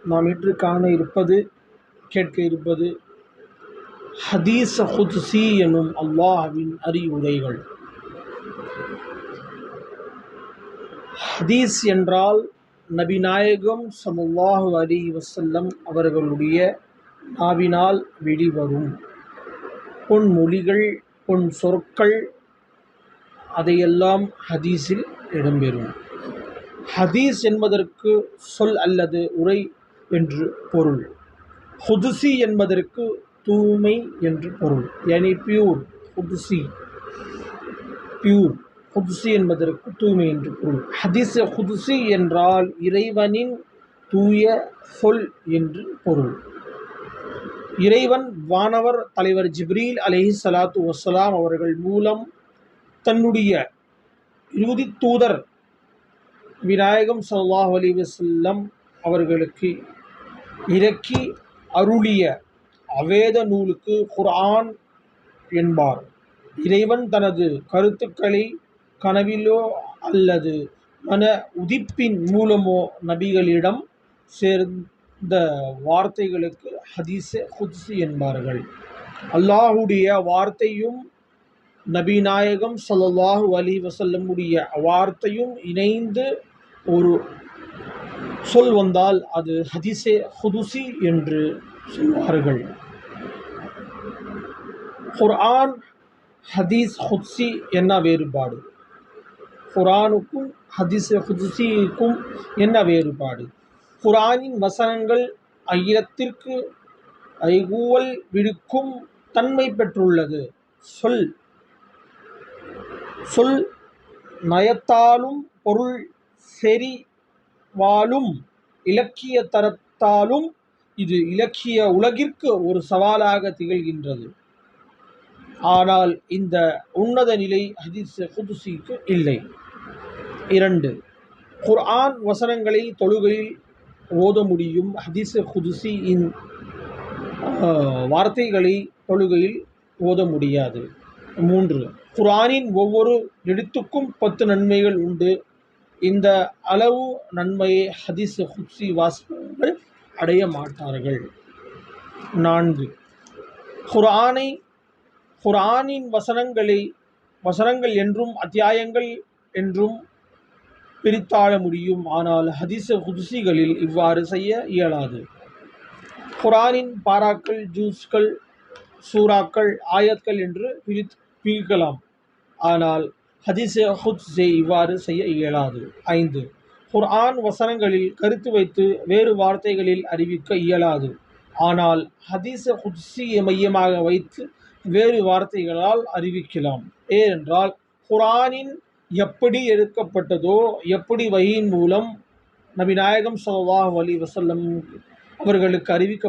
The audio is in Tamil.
நாம் இன்று கேட்க இருப்பது ஹதீஸ் குத்ஸி எனும் அல்லாஹ்வின் அறிவுரைகள். ஹதீஸ் என்றால் நபிநாயகம் ஸல்லல்லாஹு அலைஹி வஸல்லம் அவர்களுடைய நாவினால் வெளிவரும் பொன்மொழிகள், பொன் சொற்கள், அதையெல்லாம் ஹதீஸில் இடம்பெறும். ஹதீஸ் என்பதற்கு சொல் அல்லது உரை என்று பொருள். குத்ஸி என்பதற்கு தூய்மை என்று பொருள். பியூர் குத்ஸி, பியூர் குத்ஸி என்பதற்கு தூய்மை என்று பொருள். ஹதீஸ் குத்ஸி என்றால் இறைவனின் தூய சொல் என்று பொருள். இறைவன் வானவர் தலைவர் ஜிப்ரீல் அலைஹிஸ்ஸலாத்து வஸ்ஸலாம் அவர்கள் மூலம் தன்னுடைய இறுதி தூதர் விநாயகம் ஸல்லல்லாஹு அலைஹி வஸல்லம் அவர்களுக்கு இறக்கி அருளிய அவேத நூலுக்கு குர்ஆன் என்பார். இறைவன் தனது கருத்துக்களை கனவிலோ அல்லது மன உதிப்பின் மூலமோ நபிகளிடம் சேர்ந்த வார்த்தைகளுக்கு ஹதீஸே குத்ஸி என்பார்கள். அல்லாஹுடைய வார்த்தையும் நபிநாயகம் ஸல்லல்லாஹு அலைஹி வஸல்லமுடைய வார்த்தையும் இணைந்து ஒரு சொல் வந்தால் அது ஹதீஸே குத்ஸி என்று சொல்வார்கள். குர்ஆன், ஹதீஸ், குத்ஸி என்ன வேறுபாடு? குர்ஆனுக்கும் ஹதீஸ் குத்ஸிக்கும் என்ன வேறுபாடு? குர்ஆனின் வசனங்கள் அகிலத்திற்கு ஐகூவல் விடுக்கும் தன்மை பெற்றுள்ளது. சொல் நயத்தாலும் பொருள் செறிவாலும் இலக்கிய தரத்தாலும் இது இலக்கிய உலகிற்கு ஒரு சவாலாக திகழ்கின்றது. ஆனால் இந்த உன்னத நிலை ஹதீஸ் குத்ஸிக்கு இல்லை. 2. குர்ஆன் வசனங்களை தொழுகையில் ஓத முடியும். ஹதீஸ் குத்ஸியின் வார்த்தைகளை தொழுகையில் ஓத முடியாது. 3. குர்ஆனின் ஒவ்வொரு எழுத்துக்கும் 10 நன்மைகள் உண்டு. இந்த அளவு நன்மையை ஹதீஸ் குத்ஸி வாசகர்கள் அடைய மாட்டார்கள். 4. குர்ஆனின் வசனங்கள் என்றும் அத்தியாயங்கள் என்றும் பிரித்தாள முடியும். ஆனால் ஹதீஸ் குத்ஸிகளில் இவ்வாறு செய்ய இயலாது. குர்ஆனின் பாராக்கள், ஜுஸ்கள், சூறாக்கள், ஆயத்கள் என்று பிரிக்கலாம். ஆனால் ஹதீஸ் குத்ஸி இவ்வாறு செய்ய இயலாது. 5. குர்ஆன் வசனங்களில் கருத்து வைத்து வேறு வார்த்தைகளில் அறிவிக்க இயலாது. ஆனால் ஹதீஸ் குத்ஸியை மையமாக வைத்து வேறு வார்த்தைகளால் அறிவிக்கலாம். ஏனென்றால் குர்ஆனின் எப்படி எடுக்கப்பட்டதோ, எப்படி வஹீயின் மூலம் நபிநாயகம் ஸல்லல்லாஹு அலைஹி வஸல்லம் அவர்களுக்கு அறிவிக்க